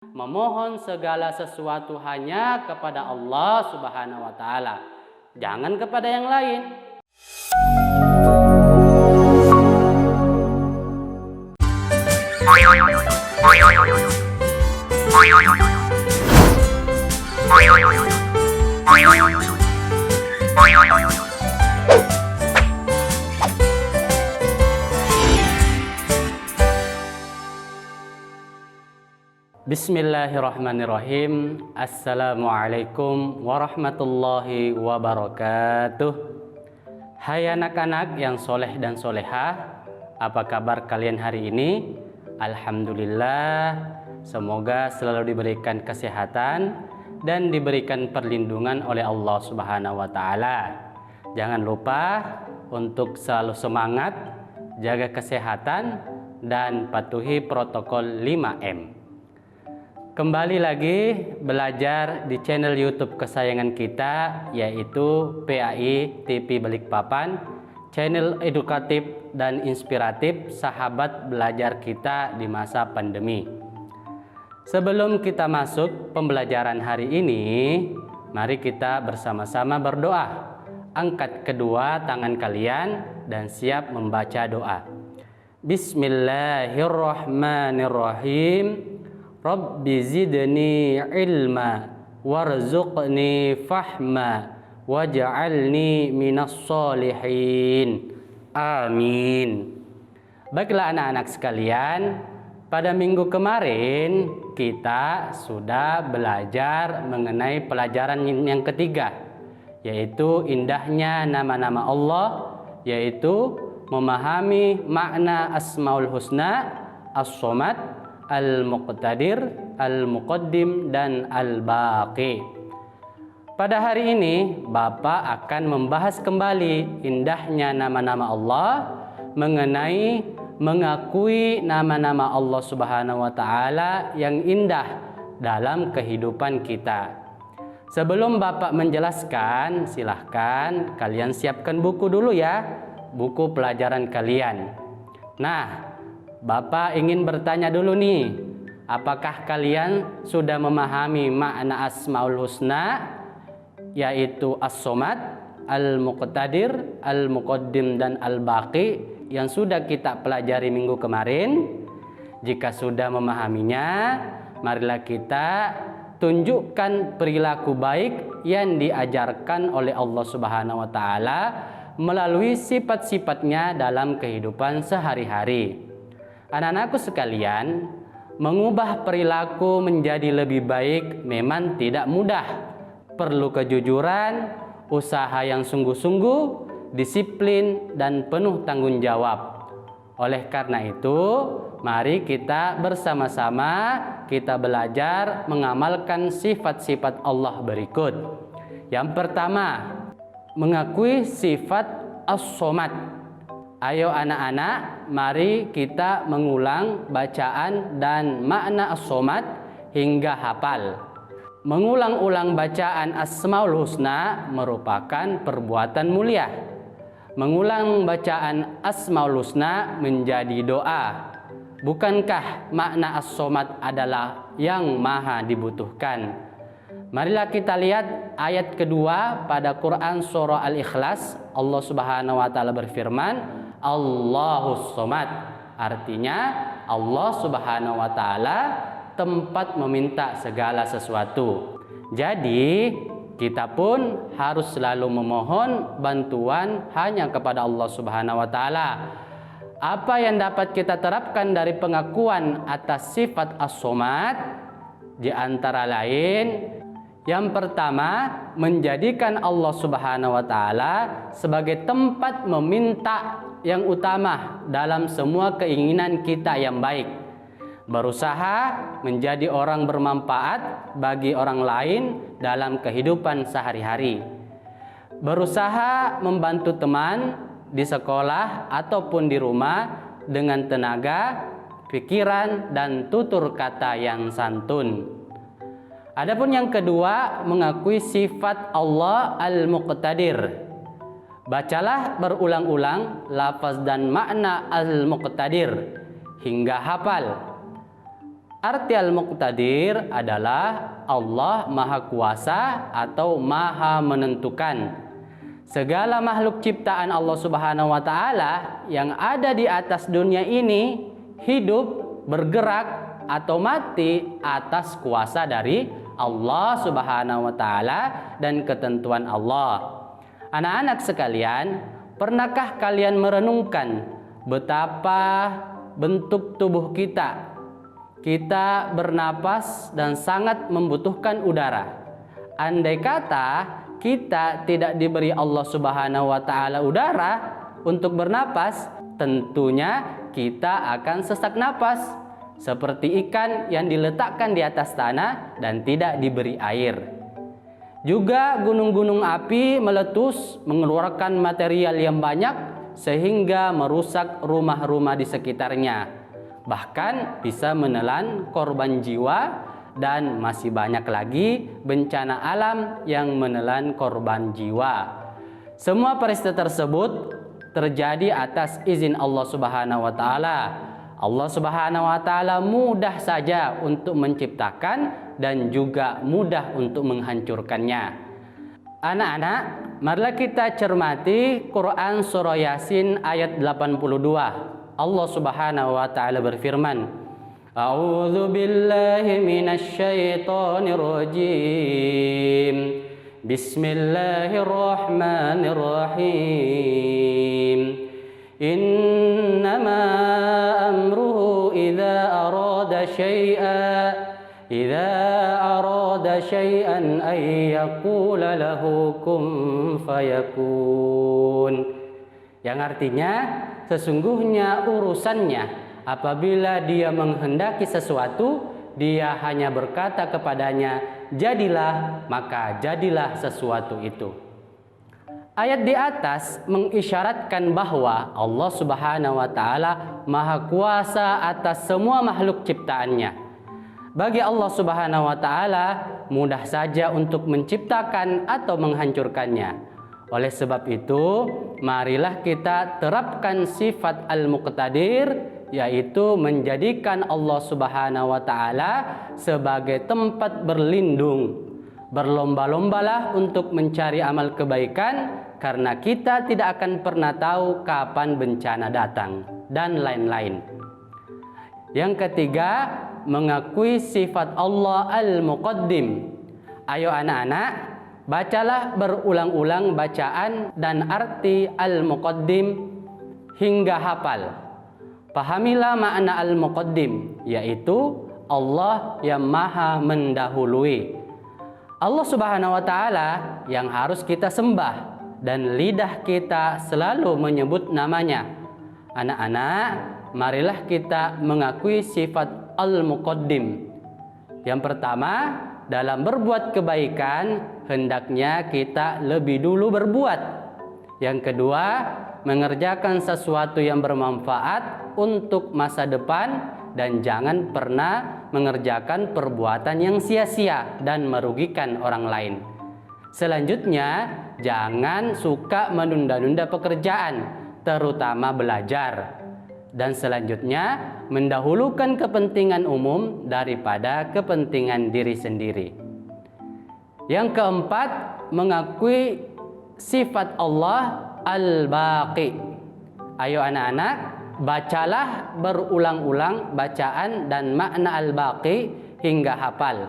Memohon segala sesuatu hanya kepada Allah Subhanahu wa taala, jangan kepada yang lain. Bismillahirrahmanirrahim. Assalamualaikum warahmatullahi wabarakatuh. Hai anak-anak yang soleh dan solehah, apa kabar kalian hari ini? Alhamdulillah, semoga selalu diberikan kesehatan dan diberikan perlindungan oleh Allah Subhanahu wa taala. Jangan lupa untuk selalu semangat, jaga kesehatan dan patuhi protokol 5M. Kembali lagi belajar di channel YouTube kesayangan kita, yaitu PAI TV Balikpapan, channel edukatif dan inspiratif sahabat belajar kita di masa pandemi. Sebelum kita masuk pembelajaran hari ini, mari kita bersama-sama berdoa. Angkat kedua tangan kalian dan siap membaca doa. Bismillahirrahmanirrahim. Rabbi zidni ilma warzuqni fahma waj'alni minas solihin. Amin. Baiklah anak-anak sekalian, pada minggu kemarin kita sudah belajar mengenai pelajaran yang ketiga, yaitu indahnya nama-nama Allah, yaitu memahami makna Asmaul Husna, As-Somad, Al-Muqtadir, Al-Muqaddim, dan Al-Baqi. Pada hari ini Bapak akan membahas kembali indahnya nama-nama Allah, mengenai mengakui nama-nama Allah Subhanahu wa taala yang indah dalam kehidupan kita. Sebelum Bapak menjelaskan, silahkan kalian siapkan buku dulu ya, buku pelajaran kalian. Nah, Bapak ingin bertanya dulu nih, apakah kalian sudah memahami makna Asmaul Husna, yaitu As-Somad, Al-Muqtadir, Al-Muqaddim, dan Al-Baqi yang sudah kita pelajari minggu kemarin? Jika sudah memahaminya, marilah kita tunjukkan perilaku baik yang diajarkan oleh Allah Subhanahu wa taala melalui sifat-sifatnya dalam kehidupan sehari-hari. Anak-anakku sekalian, mengubah perilaku menjadi lebih baik memang tidak mudah. Perlu kejujuran, usaha yang sungguh-sungguh, disiplin, dan penuh tanggung jawab. Oleh karena itu, mari kita bersama-sama kita belajar mengamalkan sifat-sifat Allah berikut. Yang pertama, mengakui sifat As-Somad. Ayo anak-anak, mari kita mengulang bacaan dan makna As-Somad hingga hafal. Mengulang-ulang bacaan Asmaul Husna merupakan perbuatan mulia. Mengulang bacaan Asmaul Husna menjadi doa. Bukankah makna As-Somad adalah yang maha dibutuhkan? Marilah kita lihat ayat kedua pada Quran surah Al-Ikhlas. Allah Subhanahu wa taala berfirman, Allahus Somad, artinya Allah Subhanahu wa taala tempat meminta segala sesuatu. Jadi kita pun harus selalu memohon bantuan hanya kepada Allah Subhanahu wa taala. Apa yang dapat kita terapkan dari pengakuan atas sifat As-Somad? Di antara lain, yang pertama, menjadikan Allah Subhanahu wa taala sebagai tempat meminta yang utama dalam semua keinginan kita yang baik. Berusaha menjadi orang bermanfaat bagi orang lain dalam kehidupan sehari-hari. Berusaha membantu teman di sekolah ataupun di rumah dengan tenaga, pikiran, dan tutur kata yang santun. Adapun yang kedua, mengakui sifat Allah Al-Muqtadir. Bacalah berulang-ulang lafaz dan makna Al-Muqtadir hingga hafal. Arti Al-Muqtadir adalah Allah Maha Kuasa atau Maha Menentukan. Segala makhluk ciptaan Allah Subhanahu wa taala yang ada di atas dunia ini hidup, bergerak atau mati atas kuasa dari Allah Subhanahu wa taala dan ketentuan Allah. Anak-anak sekalian, pernahkah kalian merenungkan betapa bentuk tubuh kita? Kita bernapas dan sangat membutuhkan udara. Andai kata kita tidak diberi Allah Subhanahu wa taala udara untuk bernapas, tentunya kita akan sesak napas seperti ikan yang diletakkan di atas tanah dan tidak diberi air. Juga gunung-gunung api meletus mengeluarkan material yang banyak sehingga merusak rumah-rumah di sekitarnya. Bahkan bisa menelan korban jiwa dan masih banyak lagi bencana alam yang menelan korban jiwa. Semua peristiwa tersebut terjadi atas izin Allah Subhanahu wa taala. Allah Subhanahu wa taala mudah saja untuk menciptakan dan juga mudah untuk menghancurkannya. Anak-anak, marilah kita cermati Quran surah Yasin ayat 82. Allah Subhanahu wa taala berfirman, A'udzu billahi minasy syaithanir rajim. Bismillahirrahmanirrahim. Innama amruhu idza arada syai'an ay yaqula lahu kun fayakun. Yang artinya, sesungguhnya urusannya apabila dia menghendaki sesuatu, dia hanya berkata kepadanya, jadilah, maka jadilah sesuatu itu. Ayat di atas mengisyaratkan bahwa Allah Subhanahu wa taala Maha Kuasa atas semua makhluk ciptaannya. Bagi Allah Subhanahu wa taala mudah saja untuk menciptakan atau menghancurkannya. Oleh sebab itu, marilah kita terapkan sifat Al-Muqtadir, yaitu menjadikan Allah Subhanahu wa taala sebagai tempat berlindung. Berlomba-lombalah untuk mencari amal kebaikan, karena kita tidak akan pernah tahu kapan bencana datang, dan lain-lain. Yang ketiga, mengakui sifat Allah Al-Muqaddim. Ayo anak-anak, bacalah berulang-ulang bacaan dan arti Al-Muqaddim hingga hafal. Pahamilah makna Al-Muqaddim, yaitu Allah yang Maha mendahului. Allah Subhanahu wa taala yang harus kita sembah dan lidah kita selalu menyebut namanya. Anak-anak, marilah kita mengakui sifat Al-Muqaddim. Yang pertama, dalam berbuat kebaikan, hendaknya kita lebih dulu berbuat. Yang kedua, mengerjakan sesuatu yang bermanfaat untuk masa depan dan jangan pernah mengerjakan perbuatan yang sia-sia dan merugikan orang lain. Selanjutnya, jangan suka menunda-nunda pekerjaan, terutama belajar. Dan selanjutnya, mendahulukan kepentingan umum daripada kepentingan diri sendiri. Yang keempat, mengakui sifat Allah Al-Baqi. Ayo anak-anak, bacalah berulang-ulang bacaan dan makna Al-Baqi hingga hafal.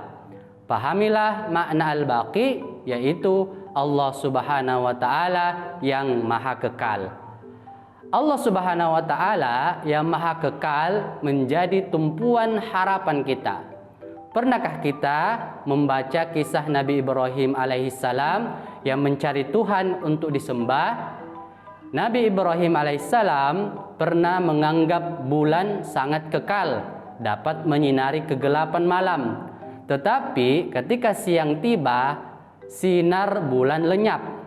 Pahamilah makna Al-Baqi, yaitu Allah Subhanahu wa taala yang Maha Kekal. Allah Subhanahu wa taala yang Maha Kekal menjadi tumpuan harapan kita. Pernahkah kita membaca kisah Nabi Ibrahim alaihissalam yang mencari Tuhan untuk disembah? Nabi Ibrahim alaihissalam pernah menganggap bulan sangat kekal, dapat menyinari kegelapan malam. Tetapi ketika siang tiba, sinar bulan lenyap.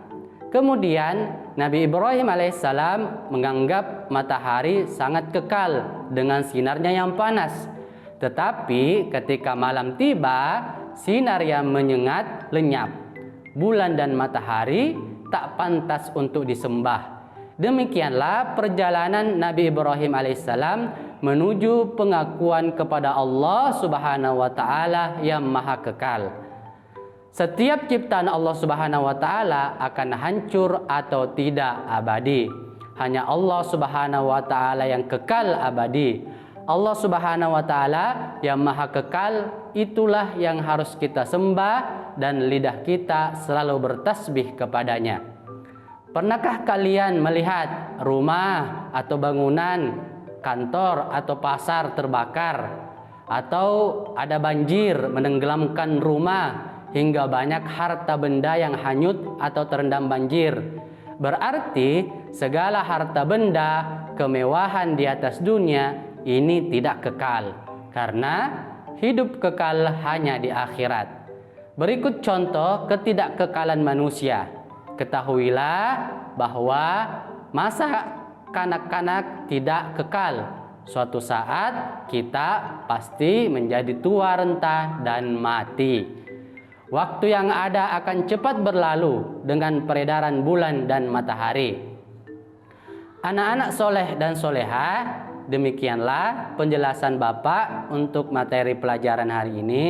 Kemudian Nabi Ibrahim alaihissalam menganggap matahari sangat kekal dengan sinarnya yang panas. Tetapi ketika malam tiba, sinar yang menyengat lenyap. Bulan dan matahari tak pantas untuk disembah. Demikianlah perjalanan Nabi Ibrahim alaihissalam menuju pengakuan kepada Allah Subhanahu wa taala yang maha kekal. Setiap ciptaan Allah Subhanahu wa taala akan hancur atau tidak abadi. Hanya Allah Subhanahu wa taala yang kekal abadi. Allah Subhanahu wa taala yang maha kekal, itulah yang harus kita sembah dan lidah kita selalu bertasbih kepadanya. Pernahkah kalian melihat rumah atau bangunan, kantor atau pasar terbakar, atau ada banjir menenggelamkan rumah hingga banyak harta benda yang hanyut atau terendam banjir? Berarti segala harta benda, kemewahan di atas dunia ini tidak kekal, karena hidup kekal hanya di akhirat. Berikut contoh ketidakkekalan manusia. Ketahuilah bahwa masa kanak-kanak tidak kekal. Suatu saat kita pasti menjadi tua renta dan mati. Waktu yang ada akan cepat berlalu dengan peredaran bulan dan matahari. Anak-anak soleh dan solehah, demikianlah penjelasan Bapak untuk materi pelajaran hari ini.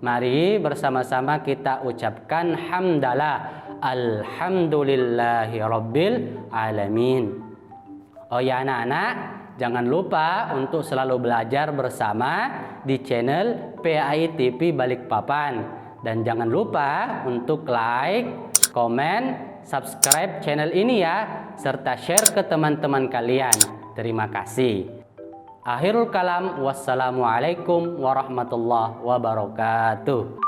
Mari bersama-sama kita ucapkan hamdalah. Alhamdulillahi Rabbil Alamin. Oh ya anak-anak, jangan lupa untuk selalu belajar bersama di channel PAI TV Balikpapan. Dan jangan lupa untuk like, komen, subscribe channel ini ya, serta share ke teman-teman kalian. Terima kasih. Akhirul kalam, wassalamualaikum warahmatullahi wabarakatuh.